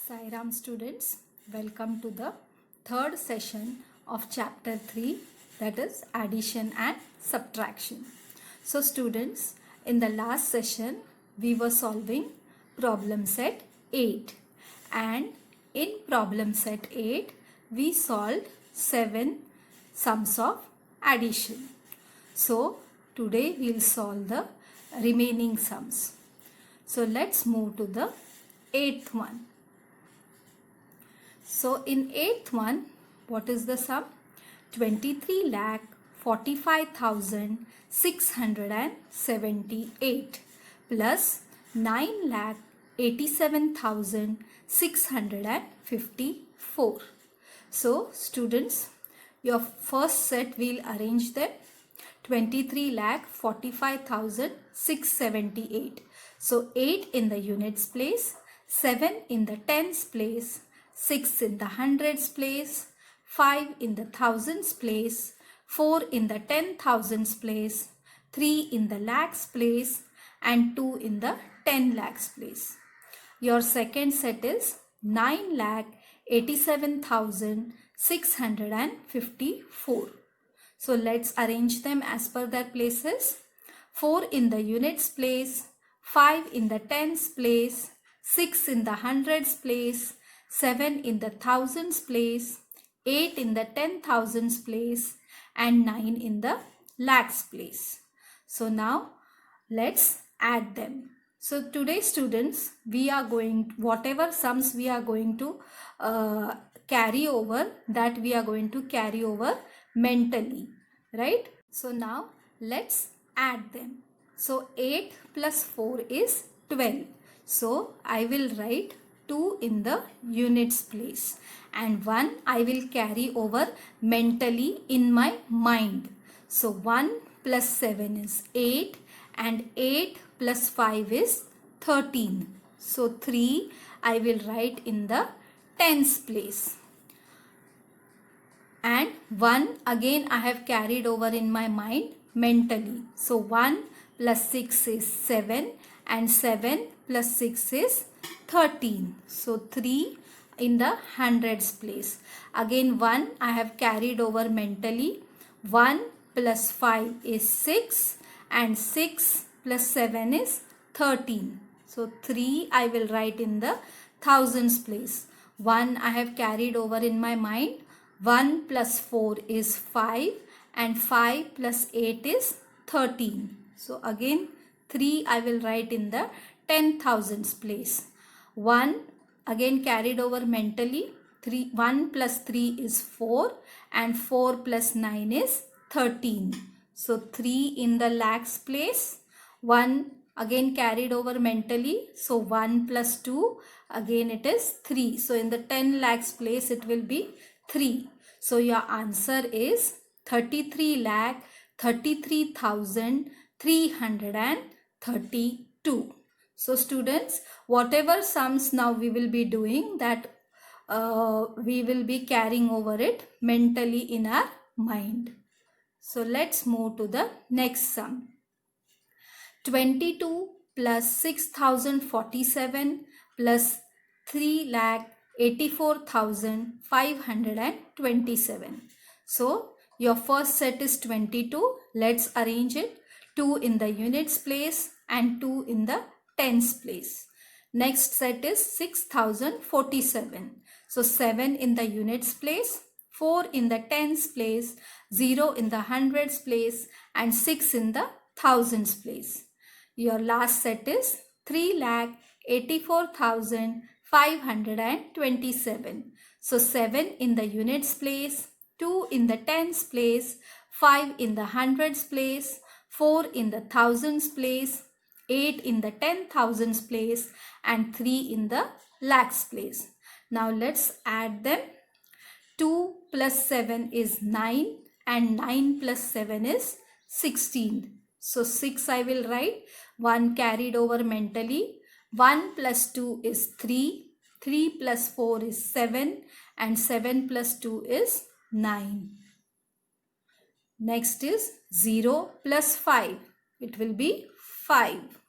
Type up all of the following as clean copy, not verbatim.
Sai Ram students, welcome to the third session of chapter 3, that is addition and subtraction. So students, in the last session we were solving problem set 8, and in problem set 8 we solved 7 sums of addition. So today we will solve the remaining sums. So let's move to the 8th one. So in 8th one, what is the sum? 23,45,678 plus 9,87,654. So students, your first set we'll arrange them. 23,45,678. So 8 in the units place, 7 in the tens place, 6 in the hundreds place, 5 in the thousands place, 4 in the 10,000s place, 3 in the lakhs place, and 2 in the 10 lakhs place. Your second set is 9,87,654. So let's arrange them as per their places. 4 in the units place, 5 in the tens place, 6 in the hundreds place, 7 in the thousands place, 8 in the 10,000s place, and 9 in the lakhs place. So now let's add them. So today students, we are going, whatever sums we are going to carry over, that we are going to carry over mentally, right? So now let's add them. So 8 plus 4 is 12. So I will write 2 in the units place and 1 I will carry over mentally in my mind. So 1 plus 7 is 8 and 8 plus 5 is 13. So 3 I will write in the tens place. And 1 again I have carried over in my mind mentally. So 1 plus 6 is 7 and 7 plus 6 is 13. So 3 in the hundreds place. Again 1 I have carried over mentally. 1 plus 5 is 6 and 6 plus 7 is 13. So 3 I will write in the thousands place. 1 I have carried over in my mind. 1 plus 4 is 5 and 5 plus 8 is 13. So again 3 I will write in the 10,000s place. 1 again carried over mentally. 1 plus 3 is 4 and 4 plus 9 is 13. So 3 in the lakhs place. 1 again carried over mentally. So 1 plus 2 again it is 3. So in the 10 lakhs place it will be 3. So your answer is 33,33,332. So students, whatever sums now we will be doing, that we will be carrying over it mentally in our mind. So let's move to the next sum. 22 plus 6,047 plus 3,84,527. So your first set is 22. Let's arrange it. 2 in the units place and 2 in the tens place. Next set is 6,047. So 7 in the units place, 4 in the tens place, 0 in the hundreds place, and 6 in the thousands place. Your last set is 3,84,527. So 7 in the units place, 2 in the tens place, 5 in the hundreds place, 4 in the thousands place, 8 in the 10,000s place, and 3 in the lakhs place. Now let's add them. 2 plus 7 is 9 and 9 plus 7 is 16. So 6 I will write. 1 carried over mentally. 1 plus 2 is 3. 3 plus 4 is 7 and 7 plus 2 is 9. Next is 0 plus 5. It will be 5.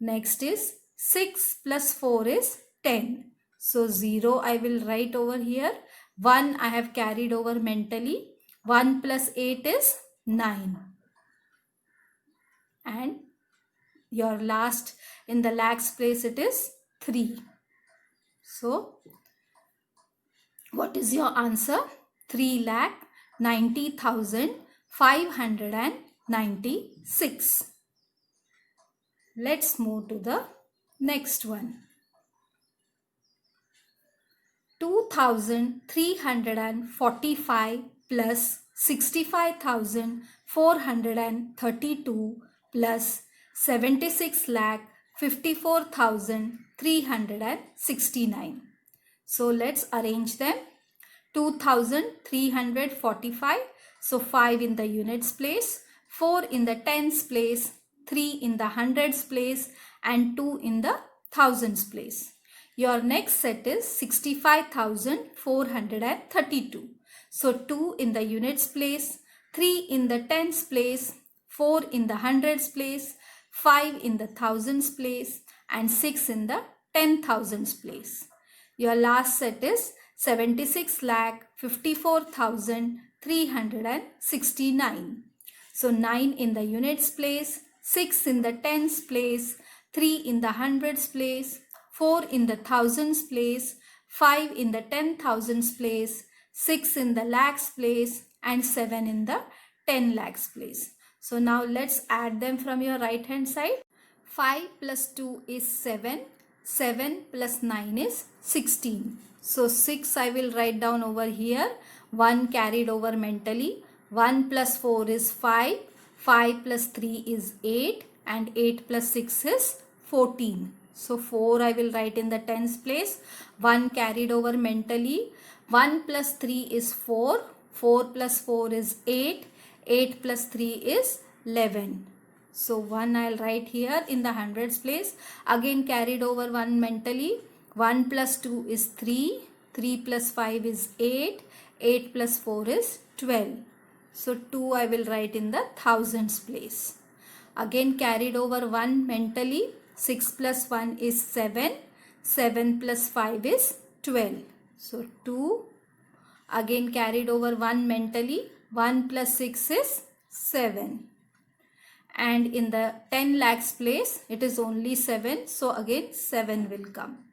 Next is 6 plus 4 is 10. So 0 I will write over here. 1 I have carried over mentally. 1 plus 8 is 9. And your last in the lakhs place it is 3. So what is your answer? 3,90,596. Let's move to the next one. 2,345 plus 65,432 plus 76,54,369. So let's arrange them. 2,345. So 5 in the units place, 4 in the tens place, 3 in the hundreds place, and 2 in the thousands place. Your next set is 65,432. So 2 in the units place, 3 in the tens place, 4 in the hundreds place, 5 in the thousands place, and 6 in the 10,000s place. Your last set is 76,54,369. So 9 in the units place, 6 in the tens place, 3 in the hundreds place, 4 in the thousands place, 5 in the 10,000s place, 6 in the lakhs place, and 7 in the 10 lakhs place. So now let's add them from your right hand side. 5 plus 2 is 7. 7 plus 9 is 16. So 6 I will write down over here. 1 carried over mentally. 1 plus 4 is 5. 5 plus 3 is 8. And 8 plus 6 is 14. So 4 I will write in the tens place. 1 carried over mentally. 1 plus 3 is 4. 4 plus 4 is 8. 8 plus 3 is 11. So 1 I'll write here in the hundreds place. Again carried over 1 mentally. 1 plus 2 is 3. 3 plus 5 is 8. 8 plus 4 is 12. So 2 I will write in the thousands place. Again carried over 1 mentally. 6 plus 1 is 7. 7 plus 5 is 12. So 2. Again carried over 1 mentally. 1 plus 6 is 7. And in the 10 lakhs place, it is only 7. So again 7 will come.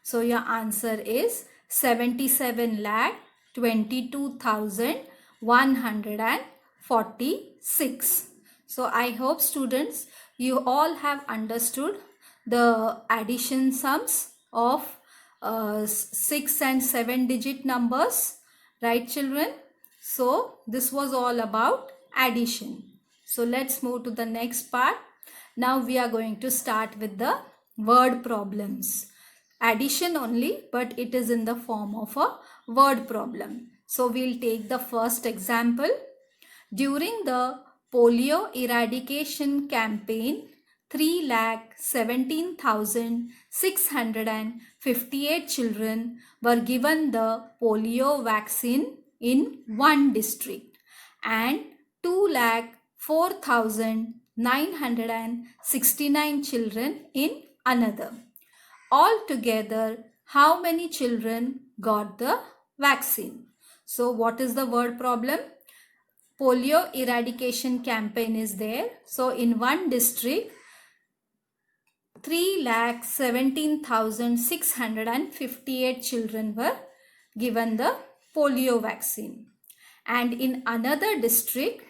So your answer is 77,22,146. So I hope students, you all have understood the addition sums of 6 and 7 digit numbers. Right children? So this was all about addition. So let's move to the next part. Now we are going to start with the word problems. Addition only, but it is in the form of a word problem. So we'll take the first example. During the polio eradication campaign, 3,17,658 children were given the polio vaccine in one district and 2,04,969 children in another. Altogether, how many children got the vaccine? So what is the word problem? Polio eradication campaign is there. So in one district, 3,17,658 children were given the polio vaccine. And in another district,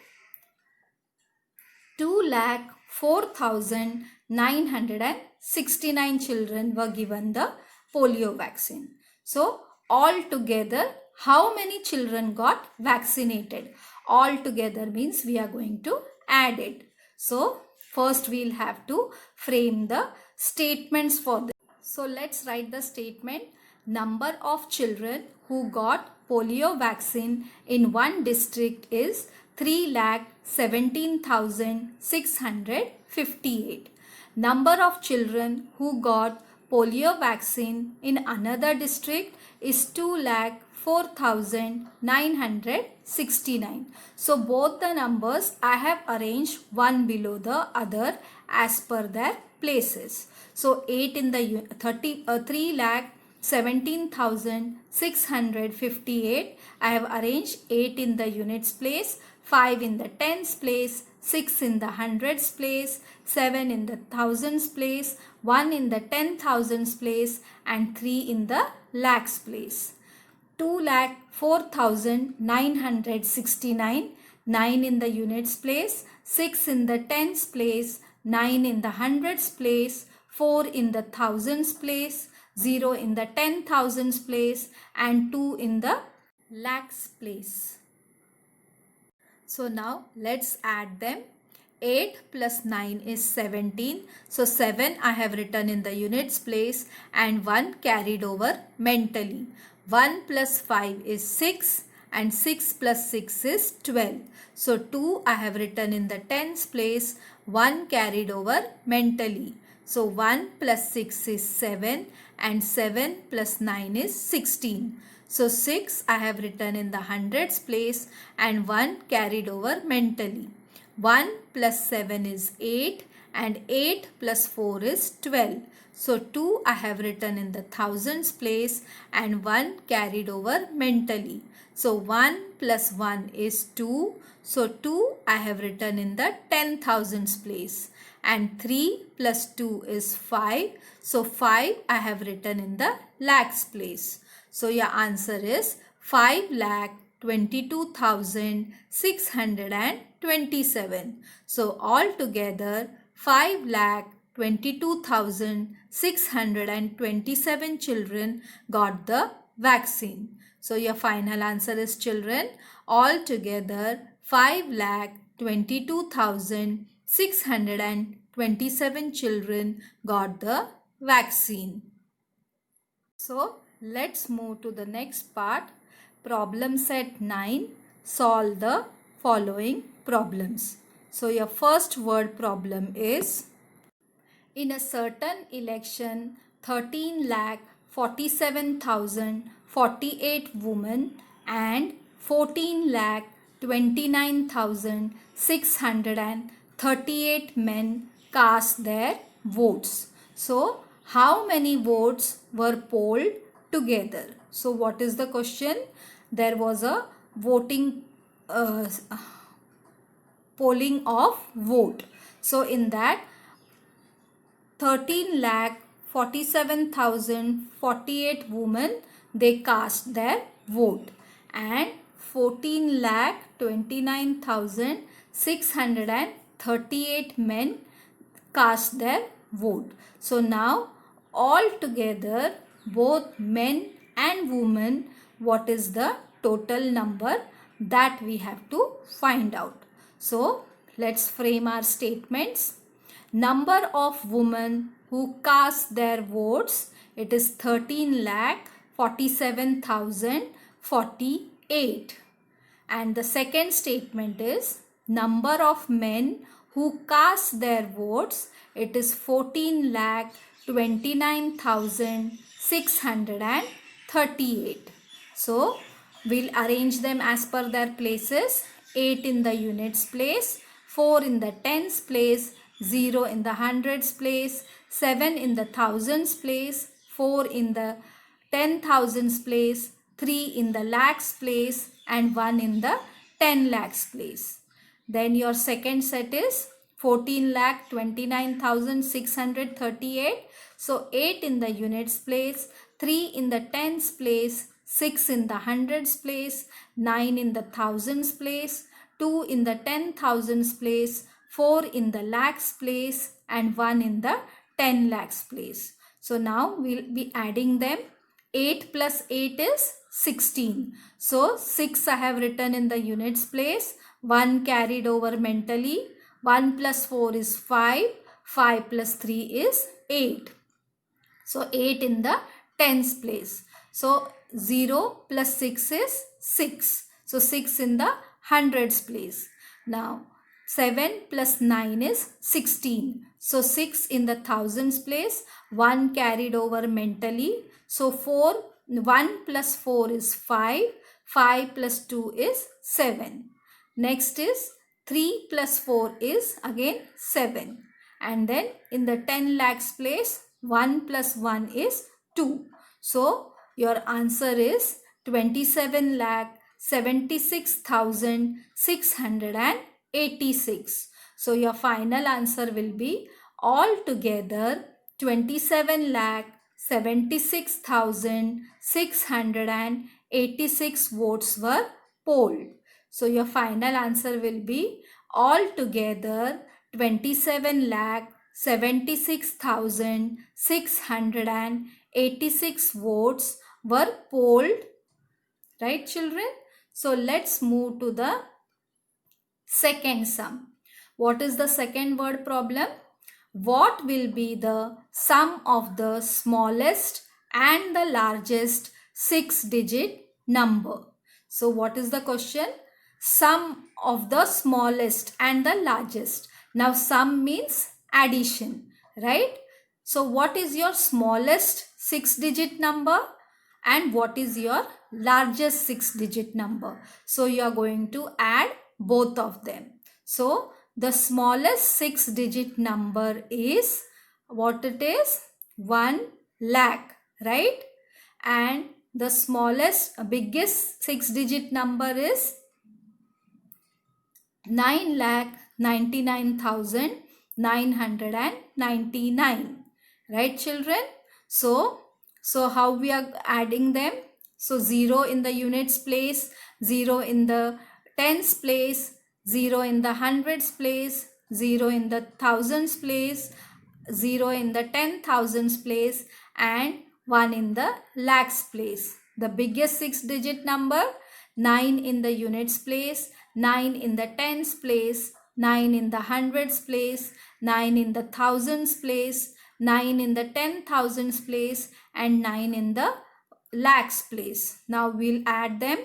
2,04,969 children were given the polio vaccine. So altogether, how many children got vaccinated? Altogether means we are going to add it. So first we'll have to frame the statements for this. So let's write the statement. Number of children who got polio vaccine in one district is 3,17,658. Number of children who got polio vaccine in another district is 2,04,969. So both the numbers I have arranged one below the other as per their places. So 8 in the 3,17,658. I have arranged 8 in the units place, 5 in the tens place, 6 in the hundreds place, 7 in the thousands place, 1 in the 10,000s place, and 3 in the lakhs place. 2,04,969, 9 in the units place, 6 in the tens place, 9 in the hundreds place, 4 in the thousands place, 0 in the 10,000s place, and 2 in the lakhs place. So now let's add them. 8 plus 9 is 17. So 7 I have written in the units place and 1 carried over mentally. 1 plus 5 is 6 and 6 plus 6 is 12. So 2 I have written in the tens place, 1 carried over mentally. So 1 plus 6 is 7 and 7 plus 9 is 16. So 6 I have written in the hundreds place and 1 carried over mentally. 1 plus 7 is 8 and 8 plus 4 is 12. So 2 I have written in the thousands place and 1 carried over mentally. So 1 plus 1 is 2. So 2 I have written in the 10,000s place. And 3 plus 2 is 5. So 5 I have written in the lakhs place. So your answer is 5,22,627. So altogether 5,22,627 children got the vaccine. So your final answer is children. Altogether 5,22,627 children got the vaccine. So let's move to the next part. Problem set 9. Solve the following problems. So your first word problem is: in a certain election, 13,47,048 women and 14,29,638 men cast their votes. So how many votes were polled together? So what is the question? There was a voting polling of vote. So in that 13,47,048 women, they cast their vote, and 14,29,638 men cast their vote. So now all together, both men and women, what is the total number that we have to find out. So let's frame our statements. Number of women who cast their votes, it is 13,47,048. And the second statement is number of men who cast their votes, it is 14,29,638. So we'll arrange them as per their places. 8 in the units place, 4 in the tens place, 0 in the hundreds place, 7 in the thousands place, 4 in the 10,000s place, 3 in the lakhs place, and 1 in the 10 lakhs place. Then your second set is 14,29,638. So 8 in the units place, 3 in the tens place, 6 in the hundreds place, 9 in the thousands place, 2 in the 10,000s place, 4 in the lakhs place, and 1 in the 10 lakhs place. So now we'll be adding them. 8 plus 8 is 16. So 6 I have written in the units place, 1 carried over mentally. 1 plus 4 is 5. 5 plus 3 is 8. So 8 in the tens place. So 0 plus 6 is 6. So 6 in the hundreds place. Now 7 plus 9 is 16. So 6 in the thousands place. 1 carried over mentally. So 1 plus 4 is 5. 5 plus 2 is 7. Next is 3 plus 4 is again 7. And then in the 10 lakhs place, 1 plus 1 is 2. So your answer is 27,76,686. So your final answer will be altogether 27,76,686 votes were polled. So your final answer will be altogether 27,76,686 votes were polled. Right, children? So let's move to the second sum. What is the second word problem? What will be the sum of the smallest and the largest 6-digit number? So what is the question? Sum of the smallest and the largest. Now sum means addition, right? So what is your smallest 6-digit number and what is your largest 6-digit number? So you are going to add both of them. So the smallest 6-digit number is what it is? 1 lakh, right? And the biggest 6-digit number is 9,99,999. Right, children? So how we are adding them? So 0 in the units place, 0 in the tens place, 0 in the hundreds place, 0 in the thousands place, 0 in the 10,000s place, and 1 in the lakhs place. The biggest 6-digit number, 9 in the units place, 9 in the tens place, 9 in the hundreds place, 9 in the thousands place, 9 in the 10,000s place, and 9 in the lakhs place. Now we'll add them.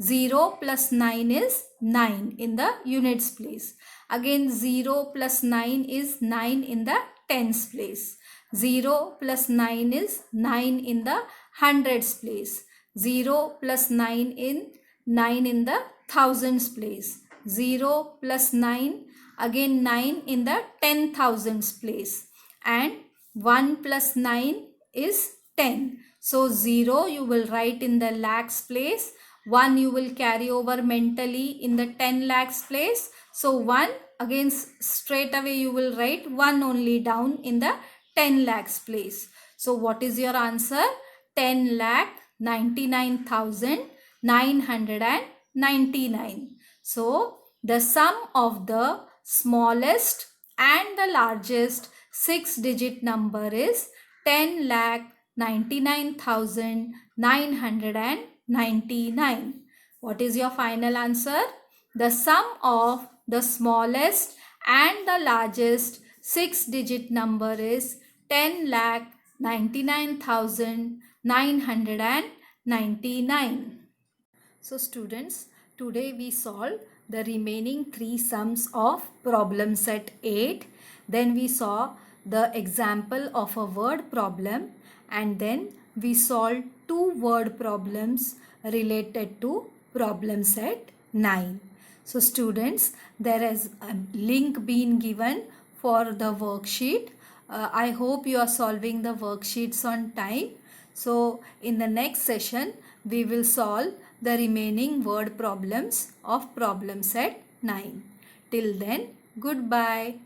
0 plus 9 is 9 in the units place. Again 0 plus 9 is 9 in the tens place. 0 plus 9 is 9 in the hundreds place. 0 plus 9 in 9 in the thousands place. 0 plus 9, again 9 in the 10,000s place. And 1 plus 9 is 10. So 0 you will write in the lakhs place. 1 you will carry over mentally in the 10 lakhs place. So 1, again straight away you will write 1 only down in the 10 lakhs place. So what is your answer? 10,99,999. So the sum of the smallest and the largest 6-digit number is 10,99,999. What is your final answer? The sum of the smallest and the largest 6-digit number is 10,99,999. So students, today we solved the remaining 3 sums of problem set 8. Then we saw the example of a word problem, and then we solved 2 word problems related to problem set 9. So students, there is a link been given for the worksheet. I hope you are solving the worksheets on time. So in the next session, we will solve the remaining word problems of problem set 9. Till then, goodbye.